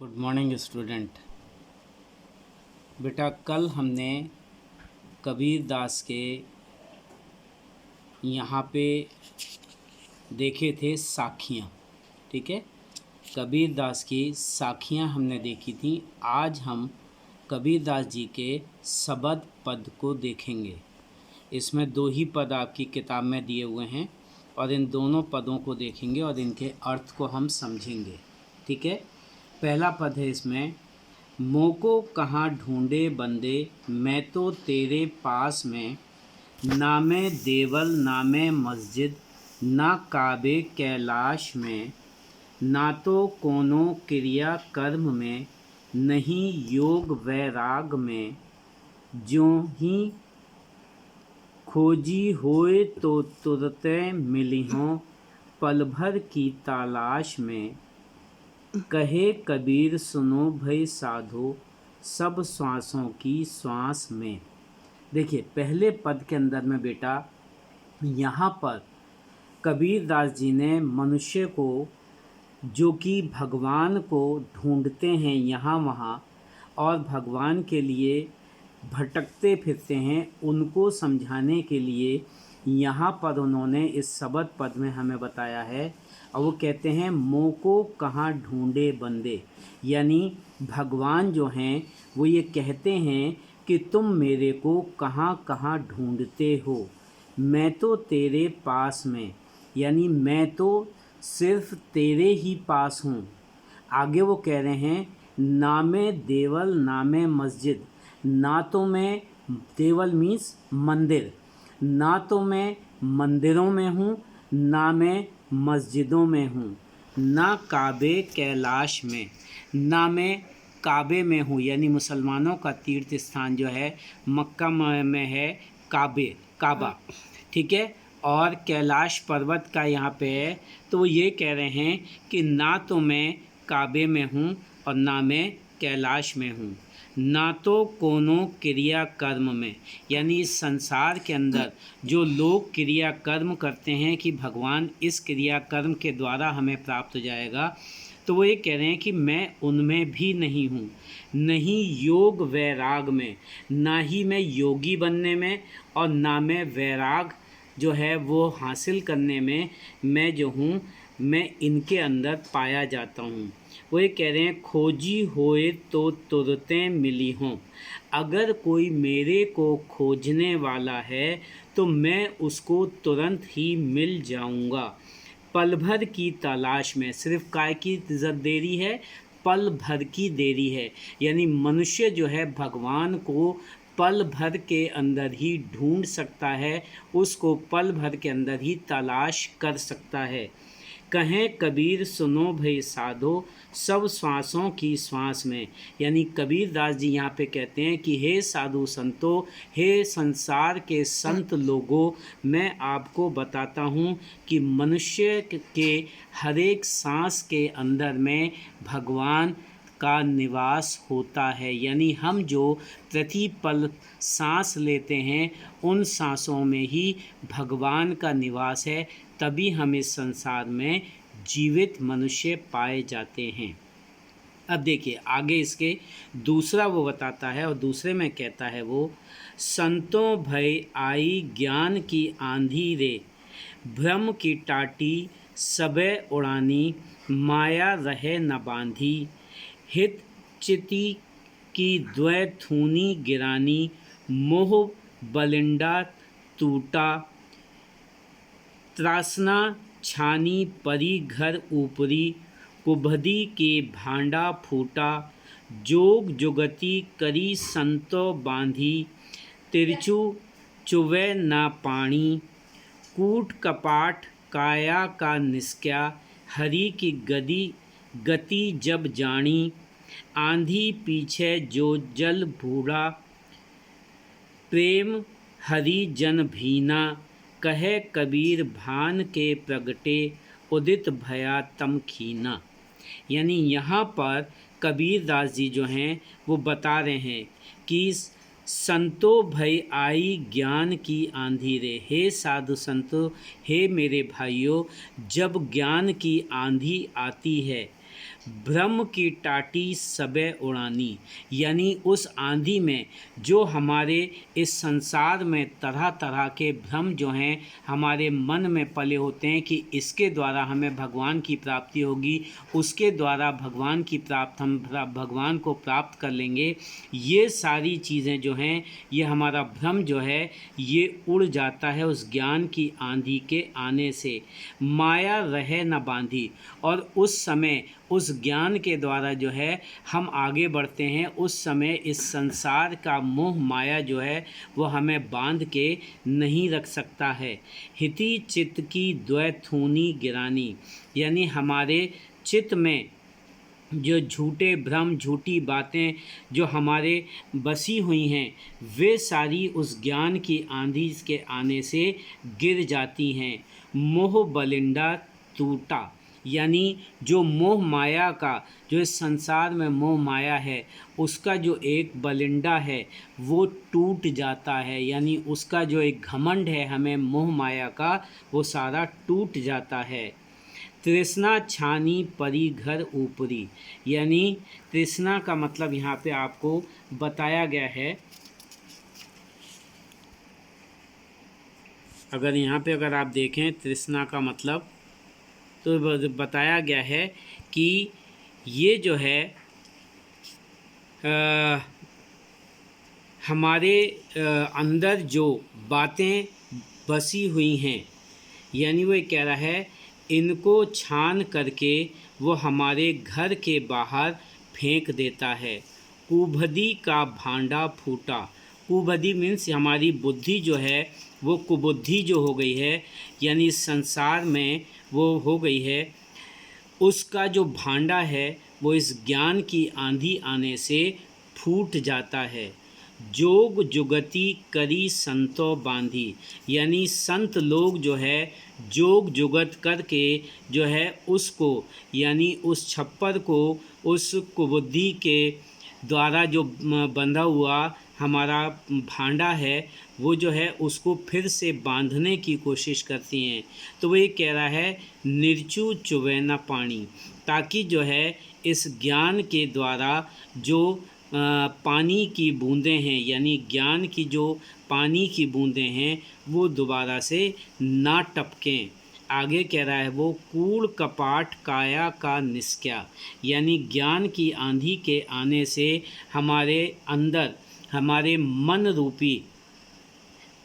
Good morning student. बेटा कल हमने कबीर दास के यहाँ पे देखे थे साखियाँ। ठीक है, कबीर दास की साखियाँ हमने देखी थी। आज हम कबीर दास जी के सबद पद को देखेंगे। इसमें दो ही पद आपकी किताब में दिए हुए हैं और इन दोनों पदों को देखेंगे और इनके अर्थ को हम समझेंगे। ठीक है, पहला पद है इसमें, मोको कहाँ ढूंढे बंदे, मैं तो तेरे पास में, ना मैं देवल ना मैं मस्जिद, ना काबे कैलाश में, ना तो कोनो क्रिया कर्म में, नहीं योग वैराग में, ज्यों ही खोजी होए तो तुरते मिली हों, पल भर की तलाश में, कहे कबीर सुनो भई साधो, सब श्वासों की श्वास में। देखिए पहले पद के अंदर में बेटा यहाँ पर कबीर दास जी ने मनुष्य को जो कि भगवान को ढूंढते हैं यहाँ वहाँ और भगवान के लिए भटकते फिरते हैं, उनको समझाने के लिए यहाँ पर उन्होंने इस सबद पद में हमें बताया है। और वो कहते हैं मोको कहाँ ढूंढे बंदे, यानी भगवान जो हैं वो ये कहते हैं कि तुम मेरे को कहाँ कहाँ ढूंढते हो, मैं तो तेरे पास में, यानी मैं तो सिर्फ तेरे ही पास हूँ। आगे वो कह रहे हैं ना मैं देवल ना मैं मस्जिद, ना तो मैं, देवल मीन्स मंदिर, ना तो मैं मंदिरों में हूँ ना मैं मस्जिदों में हूँ, ना काबे कैलाश में, ना मैं काबे में हूँ, यानी मुसलमानों का तीर्थ स्थान जो है मक्का में है काबा। ठीक है, और कैलाश पर्वत का यहाँ पे है। तो वो ये कह रहे हैं कि ना तो मैं काबे में हूँ और ना मैं कैलाश में हूँ, ना तो कोनो क्रिया कर्म में, यानी इस संसार के अंदर जो लोग क्रिया कर्म करते हैं कि भगवान इस क्रिया कर्म के द्वारा हमें प्राप्त हो जाएगा, तो वो ये कह रहे हैं कि मैं उनमें भी नहीं हूँ, नहीं योग वैराग में, ना ही मैं योगी बनने में और ना मैं वैराग जो है वो हासिल करने में मैं जो हूँ, मैं इनके अंदर पाया जाता हूँ। वो ये कह रहे हैं खोजी होए तो तुरते मिली हों, अगर कोई मेरे को खोजने वाला है तो मैं उसको तुरंत ही मिल जाऊँगा। पल भर की तलाश में, सिर्फ काय की देरी है, पल भर की देरी है, यानी मनुष्य जो है भगवान को पल भर के अंदर ही ढूंढ सकता है, उसको पल भर के अंदर ही तलाश कर सकता है। कहें कबीर सुनो भई साधो, सब श्वासों की श्वास में, यानी कबीर दास जी यहाँ पे कहते हैं कि हे साधु संतों, हे संसार के संत लोगों, मैं आपको बताता हूँ कि मनुष्य के हर एक सांस के अंदर में भगवान का निवास होता है, यानी हम जो प्रति पल सांस लेते हैं उन सांसों में ही भगवान का निवास है, तभी हम इस संसार में जीवित मनुष्य पाए जाते हैं। अब देखिए आगे इसके दूसरा वो बताता है और दूसरे में कहता है वो, संतों भय आई ज्ञान की आंधी रे, भ्रम की टाटी सबे उड़ानी, माया रहे न बांधी, हित चिति की द्वैथूनी गिरानी, मोह बलिंडा टूटा, त्रासना छानी परी घर ऊपरी, कुबधी के भांडा फूटा, जोग जुगति करी संतो बांधी, तिरचु चुवे ना पानी, कूट कपाट काया का निस्क्या, हरि की गति जब जानी, आंधी पीछे जो जल बूढ़ा, प्रेम हरि जन भीना, कहे कबीर भान के प्रगटे, उदित भया तम खीना। यानी यहाँ पर कबीर दास जी जो हैं वो बता रहे हैं कि संतो भय आई ज्ञान की आंधी रे, हे साधु संतो, हे मेरे भाइयों, जब ज्ञान की आंधी आती है, भ्रम की टाटी सबे उड़ानी, यानी उस आंधी में जो हमारे इस संसार में तरह तरह के भ्रम जो हैं हमारे मन में पले होते हैं कि इसके द्वारा हमें भगवान की प्राप्ति होगी, उसके द्वारा भगवान की प्राप्त हम भगवान को प्राप्त कर लेंगे, ये सारी चीज़ें जो हैं ये हमारा भ्रम जो है ये उड़ जाता है उस ज्ञान की आंधी के आने से। माया रहे न बांधी, और उस समय उस ज्ञान के द्वारा जो है हम आगे बढ़ते हैं, उस समय इस संसार का मोह माया जो है वो हमें बांध के नहीं रख सकता है। हिति चित्त की द्वैथूनी गिरानी, यानी हमारे चित्त में जो झूठे भ्रम झूठी बातें जो हमारे बसी हुई हैं वे सारी उस ज्ञान की आंधी के आने से गिर जाती हैं। मोह बलिंडा टूटा, यानी जो मोह माया का जो इस संसार में मोह माया है उसका जो एक बलिंडा है वो टूट जाता है, यानी उसका जो एक घमंड है हमें मोह माया का वो सारा टूट जाता है। तृष्णा छानी परी घर ऊपरी, यानी तृष्णा का मतलब यहाँ पे आपको बताया गया है। अगर यहाँ पे अगर आप देखें तृष्णा का मतलब तो बताया गया है कि ये जो है हमारे अंदर जो बातें बसी हुई हैं, यानी वो कह रहा है इनको छान करके वो हमारे घर के बाहर फेंक देता है। कुबधी का भांडा फूटा, कुबधी मीन्स हमारी बुद्धि जो है वो कुबुद्धि जो हो गई है, यानी संसार में वो हो गई है, उसका जो भांडा है वो इस ज्ञान की आंधी आने से फूट जाता है। जोग जुगति करी संतो बांधी, यानी संत लोग जो है जोग जुगत करके जो है उसको, यानी उस छप्पर को उस कुबुद्धि के द्वारा जो बंधा हुआ हमारा भांडा है वो जो है उसको फिर से बांधने की कोशिश करती हैं। तो वो ये कह रहा है निर्चु चुवे न पानी, ताकि जो है इस ज्ञान के द्वारा जो पानी की बूंदें हैं, यानी ज्ञान की जो पानी की बूंदें हैं वो दोबारा से ना टपकें। आगे कह रहा है वो कूड़ कपाट काया का निस्क्या, यानी ज्ञान की आंधी के आने से हमारे अंदर हमारे मन रूपी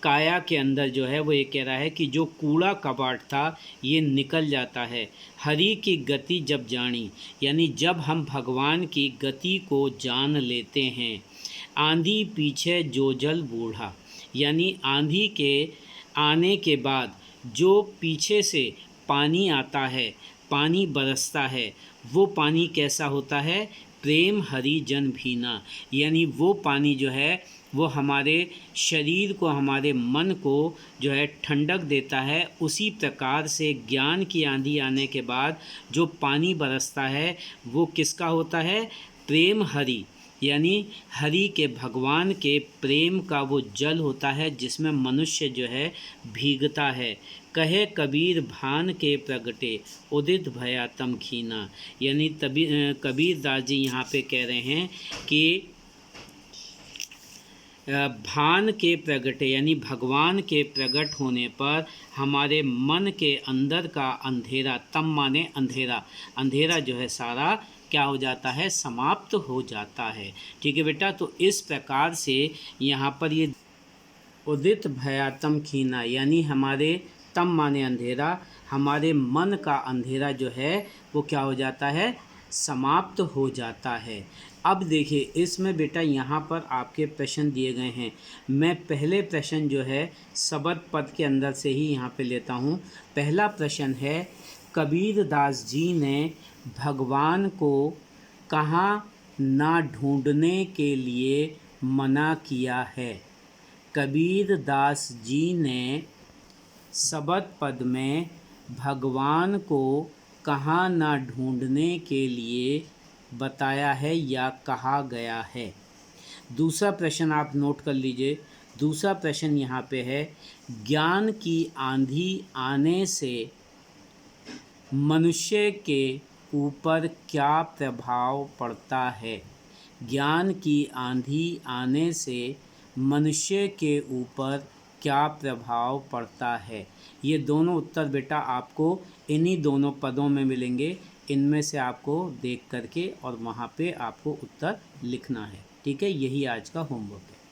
काया के अंदर जो है वो ये कह रहा है कि जो कूड़ा कपाट था ये निकल जाता है। हरि की गति जब जानी, यानी जब हम भगवान की गति को जान लेते हैं। आंधी पीछे जो जल बूढ़ा, यानी आंधी के आने के बाद जो पीछे से पानी आता है, पानी बरसता है, वो पानी कैसा होता है? प्रेम हरि जन भीना, यानी वो पानी जो है वो हमारे शरीर को हमारे मन को जो है ठंडक देता है। उसी प्रकार से ज्ञान की आंधी आने के बाद जो पानी बरसता है वो किसका होता है? प्रेम हरि, यानी हरि के भगवान के प्रेम का वो जल होता है जिसमें मनुष्य जो है भीगता है। कहे कबीर भान के प्रगटे उदित भया तम खीना, यानी तभी कबीर दास जी यहाँ पे कह रहे हैं कि भान के प्रगटे, यानी भगवान के प्रकट होने पर हमारे मन के अंदर का अंधेरा, तम माने अंधेरा, अंधेरा जो है सारा क्या हो जाता है? समाप्त हो जाता है। ठीक है बेटा, तो इस प्रकार से यहाँ पर ये उदित भयातम खीना, यानी हमारे तम माने अंधेरा, हमारे मन का अंधेरा जो है वो क्या हो जाता है? समाप्त हो जाता है। अब देखिए इसमें बेटा यहाँ पर आपके प्रश्न दिए गए हैं। मैं पहले प्रश्न जो है सबद पद के अंदर से ही यहाँ पे लेता हूँ। पहला प्रश्न है कबीर दास जी ने भगवान को कहाँ ना ढूंढने के लिए मना किया है? कबीर दास जी ने सबद पद में भगवान को कहाँ ना ढूंढने के लिए बताया है या कहा गया है? दूसरा प्रश्न आप नोट कर लीजिए। दूसरा प्रश्न यहाँ पे है ज्ञान की आंधी आने से मनुष्य के ऊपर क्या प्रभाव पड़ता है? ज्ञान की आंधी आने से मनुष्य के ऊपर क्या प्रभाव पड़ता है? ये दोनों उत्तर बेटा आपको इन्हीं दोनों पदों में मिलेंगे। इनमें से आपको देख करके और वहाँ पे आपको उत्तर लिखना है। ठीक है, यही आज का होमवर्क है।